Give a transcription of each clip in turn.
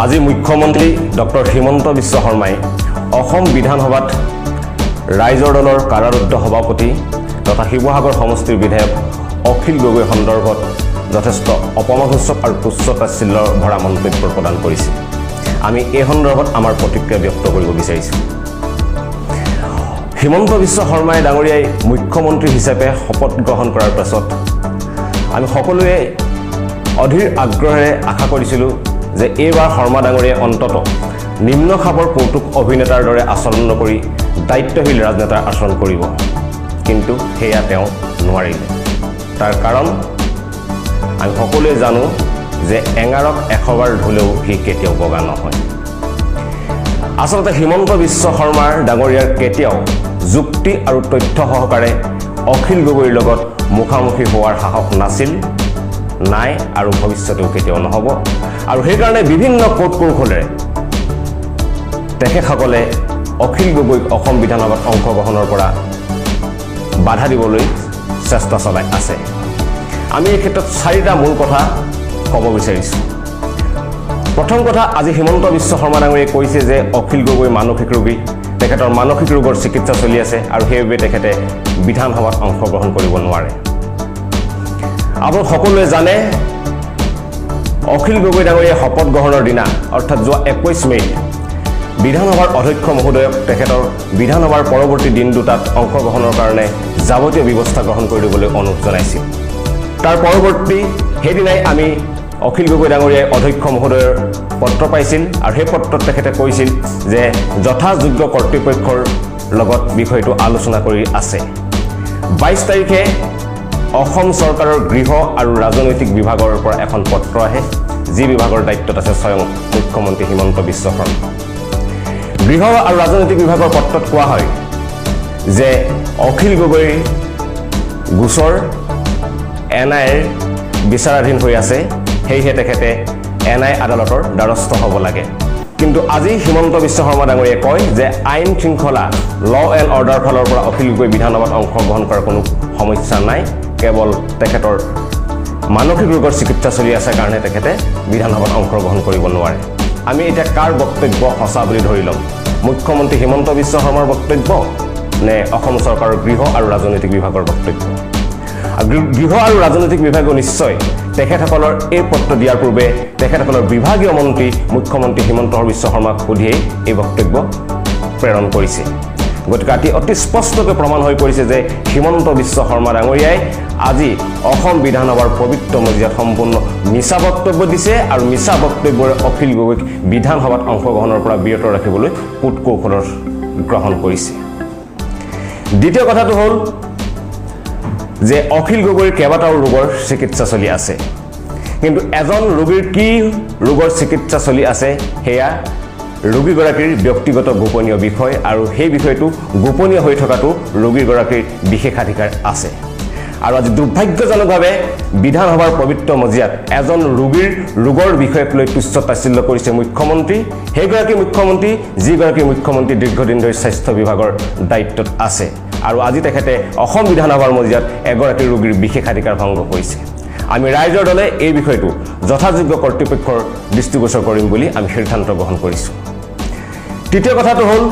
আজি মুখ্যমন্ত্ৰী ডক্টৰ হিমন্ত বিশ্ব শৰ্মাই অসম বিধানসভাত ৰাইজৰ দলৰ কাৰাৰুদ্ধ সভাপতি তথা শিৱসাগৰ সমষ্টিৰ বিধায়ক অখিল গগৈ সন্দৰ্ভত যথেষ্ট অপমানসূচক আৰু তুচ্ছ-তাচ্ছিল্যৰ ভৰা মন্তব্য প্ৰদান কৰিছে। আমি এই সন্দৰ্ভত আমাৰ প্ৰতিক্ৰিয়া ব্যক্ত কৰিব বিচাৰিছোঁ। হিমন্ত বিশ্ব শৰ্মাই ডাঙৰীয়াই মুখ্যমন্ত্ৰী হিচাপে শপত গ্ৰহণ কৰাৰ পাছত আমি সকলোৱে অধীৰ আগ্ৰহেৰে আশা কৰিছিলোঁ যে এইবাৰ শৰ্মা ডাঙৰীয়াই অন্ততঃ নিম্ন খাপৰ কৌতুক অভিনেতাৰ দৰে আচৰণ নকৰি দায়িত্বশীল ৰাজনেতাৰ আচৰণ কৰিব, কিন্তু সেয়া তেওঁ নোৱাৰিলে। তাৰ কাৰণ আমি সকলোৱে জানো যে এঙাৰক 100 বাৰ ধুলেও সি কেতিয়াও বগা নহয়। আচলতে হিমন্ত বিশ্ব শৰ্মাৰ ডাঙৰীয়াৰ কেতিয়াও যুক্তি আৰু তথ্য সহকাৰে অখিল গগৈৰ লগত মুখামুখি হোৱাৰ সাহস নাছিল, নাই আৰু ভৱিষ্যতেও কেতিয়াও নহ'ব। আৰু সেইকাৰণে বিভিন্ন কৌট কৌশলেৰে তেখেতসকলে অখিল গগৈক অসম বিধানসভাত অংশগ্ৰহণৰ পৰা বাধা দিবলৈ চেষ্টা চলাই আছে। আমি এই ক্ষেত্ৰত 4টা মূল কথা ক'ব বিচাৰিছোঁ। প্ৰথম কথা, আজি হিমন্ত বিশ্ব শৰ্মা ডাঙৰীয়াই কৈছে যে অখিল গগৈ মানসিক ৰোগী, তেখেতৰ মানসিক ৰোগৰ চিকিৎসা চলি আছে আৰু সেইবাবে তেখেতে বিধানসভাত অংশগ্ৰহণ কৰিব নোৱাৰে। আপোনালোক সকলোৱে জানে অখিল গগৈ ডাঙৰীয়াই শপত গ্ৰহণৰ দিনা অৰ্থাৎ যোৱা 21 মে'ত বিধানসভাৰ অধ্যক্ষ মহোদয়ক তেখেতৰ বিধানসভাৰ পৰৱৰ্তী দিন দুটাত অংশগ্ৰহণৰ কাৰণে যাৱতীয় ব্যৱস্থা গ্ৰহণ কৰি দিবলৈ অনুৰোধ জনাইছিল। তাৰ পৰৱৰ্তী সেইদিনাই আমি অখিল গগৈ ডাঙৰীয়াই অধ্যক্ষ মহোদয়ৰ পত্ৰ পাইছিল আৰু সেই পত্ৰত তেখেতে কৈছিল যে যথাযোগ্য কৰ্তৃপক্ষৰ লগত বিষয়টো আলোচনা কৰি আছে। 22 তাৰিখে অসম চৰকাৰৰ গৃহ আৰু ৰাজনৈতিক বিভাগৰ পৰা এখন পত্ৰ আহে, যি বিভাগৰ দায়িত্বত আছে স্বয়ং মুখ্যমন্ত্ৰী হিমন্ত বিশ্ব শৰ্মা। গৃহ আৰু ৰাজনৈতিক বিভাগৰ পত্ৰত কোৱা হয় যে অখিল গগৈৰ গোচৰ NIAৰ বিচাৰাধীন হৈ আছে, সেয়েহে তেখেতে NIA আদালতৰ দ্বাৰস্থ হ'ব লাগে। কিন্তু আজি হিমন্ত বিশ্ব শৰ্মা ডাঙৰীয়াই কয় যে আইন শৃংখলা ল' এণ্ড অৰ্ডাৰ ফালৰ পৰা অখিল গগৈ বিধানসভাত অংশগ্ৰহণ কৰাৰ কোনো সমস্যা নাই, কেৱল তেখেতৰ মানসিক ৰোগৰ চিকিৎসা চলি আছে কাৰণে তেখেতে বিধানসভাত অংশগ্ৰহণ কৰিব নোৱাৰে। আমি এতিয়া কাৰ বক্তব্য সঁচা বুলি ধৰি ল'ম? মুখ্যমন্ত্ৰী হিমন্ত বিশ্ব শৰ্মাৰ বক্তব্য নে অসম চৰকাৰৰ গৃহ আৰু ৰাজনৈতিক বিভাগৰ বক্তব্য? গৃহ আৰু ৰাজনৈতিক বিভাগে নিশ্চয় তেখেতসকলৰ এই পত্ৰ দিয়াৰ পূৰ্বে তেখেতসকলৰ বিভাগীয় মন্ত্ৰী মুখ্যমন্ত্ৰী হিমন্ত বিশ্ব শৰ্মাক সুধিয়েই এই বক্তব্য প্ৰেৰণ কৰিছে। গতিকে অতি স্পষ্টকৈ প্ৰমাণ হৈ পৰিছে যে হিমন্ত বিশ্ব শৰ্মা ডাঙৰীয়াই আজি অসম বিধানসভাৰ পবিত্ৰ মজিয়াত সম্পূৰ্ণ মিছা বক্তব্য দিছে আৰু মিছা বক্তব্যৰে অখিল গগৈক বিধানসভাত অংশগ্ৰহণৰ পৰা বিৰত ৰাখিবলৈ কূট কৌশলৰ গ্ৰহণ কৰিছে। দ্বিতীয় কথাটো হ'ল যে অখিল গগৈৰ কেইবাটাও ৰোগৰ চিকিৎসা চলি আছে, কিন্তু এজন ৰোগীৰ কি ৰোগৰ চিকিৎসা চলি আছে সেয়া ৰোগীগৰাকীৰ ব্যক্তিগত গোপনীয় বিষয় আৰু সেই বিষয়টো গোপনীয় হৈ থকাটো ৰোগীগৰাকীৰ বিশেষাধিকাৰ আছে। আৰু আজি দুৰ্ভাগ্যজনকভাৱে বিধানসভাৰ পবিত্ৰ মজিয়াত এজন ৰোগীৰ ৰোগৰ বিষয়ক লৈ তুচ্ছ-তাচ্ছিল্য কৰিছে মুখ্যমন্ত্ৰী, সেইগৰাকী মুখ্যমন্ত্ৰী যিগৰাকী মুখ্যমন্ত্ৰী দীৰ্ঘদিন ধৰি স্বাস্থ্য বিভাগৰ দায়িত্বত আছে। আৰু আজি তেখেতে অসম বিধানসভাৰ মজিয়াত এগৰাকী ৰোগীৰ বিশেষাধিকাৰ ভংগ কৰিছে। আমি ৰাইজৰ দলে এই বিষয়টো যথাযোগ্য কৰ্তৃপক্ষৰ দৃষ্টিগোচৰ কৰিম বুলি আমি সিদ্ধান্ত গ্ৰহণ কৰিছোঁ। তৃতীয় কথাটো হ'ল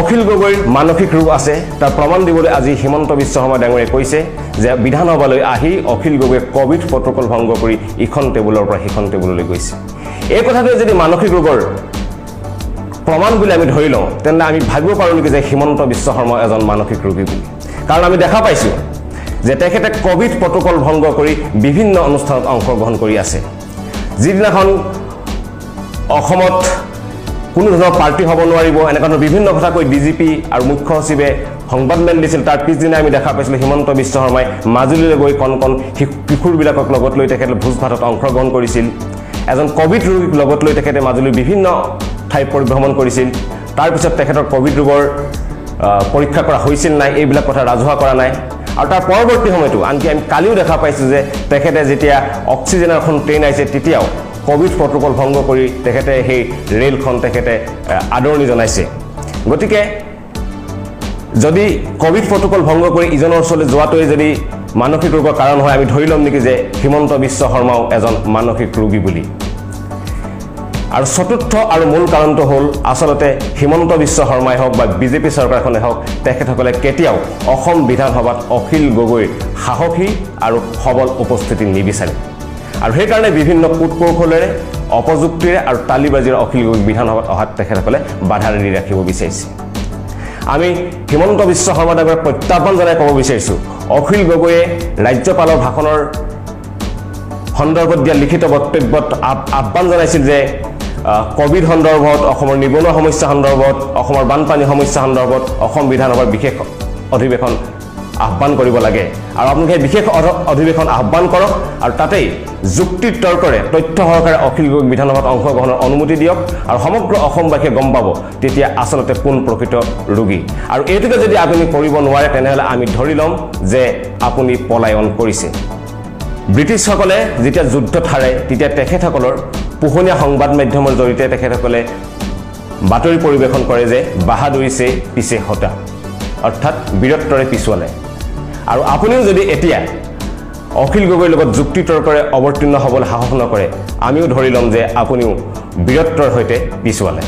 অখিল গগৈৰ মানসিক ৰোগ আছে, তাৰ প্ৰমাণ দিবলৈ আজি হিমন্ত বিশ্ব শৰ্মা ডাঙৰীয়াই কৈছে যে বিধানসভালৈ আহি অখিল গগৈয়ে ক'ভিড প্ৰট'কল ভংগ কৰি ইখন টেবুলৰ পৰা সিখন টেবুললৈ গৈছে। এই কথাটোৱে যদি মানসিক ৰোগৰ প্ৰমাণ বুলি আমি ধৰি লওঁ, তেন্তে আমি ভাবিব পাৰোঁ নেকি যে হিমন্ত বিশ্ব শৰ্মা এজন মানসিক ৰোগী বুলি? কাৰণ আমি দেখা পাইছোঁ যে তেখেতে ক'ভিড প্ৰট'কল ভংগ কৰি বিভিন্ন অনুষ্ঠানত অংশগ্ৰহণ কৰি আছে। যিদিনাখন অসমত কোনো ধৰণৰ পাৰ্টি হ'ব নোৱাৰিব এনেকুৱা ধৰণৰ বিভিন্ন কথা কৈ DGP আৰু মুখ্য সচিবে সংবাদমেল দিছিল, তাৰ পিছদিনা আমি দেখা পাইছিলোঁ হিমন্ত বিশ্ব শৰ্মাই মাজুলীলৈ গৈ কণ কণ কিশোৰবিলাকক লগত লৈ তেখেতে ভোজ ভাতত অংশগ্ৰহণ কৰিছিল। এজন ক'ভিড ৰোগীক লগত লৈ তেখেতে মাজুলীৰ বিভিন্ন ঠাই পৰিভ্ৰমণ কৰিছিল। তাৰপিছত তেখেতৰ ক'ভিড ৰোগৰ পৰীক্ষা কৰা হৈছিল নাই এইবিলাক কথা ৰাজহুৱা কৰা নাই। আৰু তাৰ পৰৱৰ্তী সময়তো আনকি আমি কালিও দেখা পাইছোঁ যে তেখেতে যেতিয়া অক্সিজেনৰ এখন ট্ৰেইন আহিছে তেতিয়াও ক'ভিড প্ৰট'কল ভংগ কৰি তেখেতে সেই ৰেলখন তেখেতে আদৰণি জনাইছে। গতিকে যদি ক'ভিড প্ৰট'কল ভংগ কৰি ইজনৰ ওচৰলৈ যোৱাটোৱে যদি মানসিক ৰোগৰ কাৰণ হয়, আমি ধৰি ল'ম নেকি যে হিমন্ত বিশ্ব শৰ্মাও এজন মানসিক ৰোগী বুলি? আৰু চতুৰ্থ আৰু মূল কাৰণটো হ'ল আচলতে হিমন্ত বিশ্ব শৰ্মাই হওক বা বিজেপি চৰকাৰখনে হওক তেখেতসকলে কেতিয়াও অসম বিধানসভাত অখিল গগৈৰ সাহসী আৰু সবল উপস্থিতি নিবিচাৰে আৰু সেইকাৰণে বিভিন্ন কূটকৌশলেৰে অপযুক্তিৰে আৰু তালিবাজিৰে অখিল গগৈ বিধানসভাত অহাত তেখেতসকলে বাধা দি ৰাখিব বিচাৰিছে আমি হিমন্ত বিশ্ব শৰ্মা ডাঙৰীয়াক প্ৰত্যাহ্বান জনাই ক'ব বিচাৰিছোঁ অখিল গগৈয়ে ৰাজ্যপালৰ ভাষণৰ সন্দৰ্ভত দিয়া লিখিত বক্তব্যত আহ্বান জনাইছিল যে কোভিড সন্দৰ্ভত অসমৰ নিবনুৱা সমস্যা সন্দৰ্ভত অসমৰ বানপানী সমস্যা সন্দৰ্ভত অসম বিধানসভাৰ বিশেষ অধিৱেশন আহ্বান কৰিব লাগে আৰু আপোনালোকে বিশেষ অধিৱেশন আহ্বান কৰক আৰু তাতেই যুক্তি তৰ্কৰে তথ্য সহকাৰে অখিল গগৈ বিধানসভাত অংশগ্ৰহণৰ অনুমতি দিয়ক আৰু সমগ্ৰ অসমবাসীয়ে গম পাব তেতিয়া আচলতে কোন প্ৰকৃত ৰোগী আৰু এইটোকে যদি আপুনি কৰিব নোৱাৰে তেনেহ'লে আমি ধৰি ল'ম যে আপুনি পলায়ন কৰিছে ব্ৰিটিছসকলে যেতিয়া যুদ্ধত হাৰে তেতিয়া তেখেতসকলৰ পোহনীয়া সংবাদ মাধ্যমৰ জৰিয়তে তেখেতসকলে বাতৰি পৰিৱেশন কৰে যে বাহাদুৰিছে পিছে হতা অৰ্থাৎ বীৰত্বৰে পিছুৱালে আৰু আপুনিও যদি এতিয়া অখিল গগৈৰ লগত যুক্তি তৰ্কৰে অৱতীৰ্ণ হ'বলৈ সাহস নকৰে আমিও ধৰি ল'ম যে আপুনিও বীৰত্বৰ সৈতে পিছুৱালে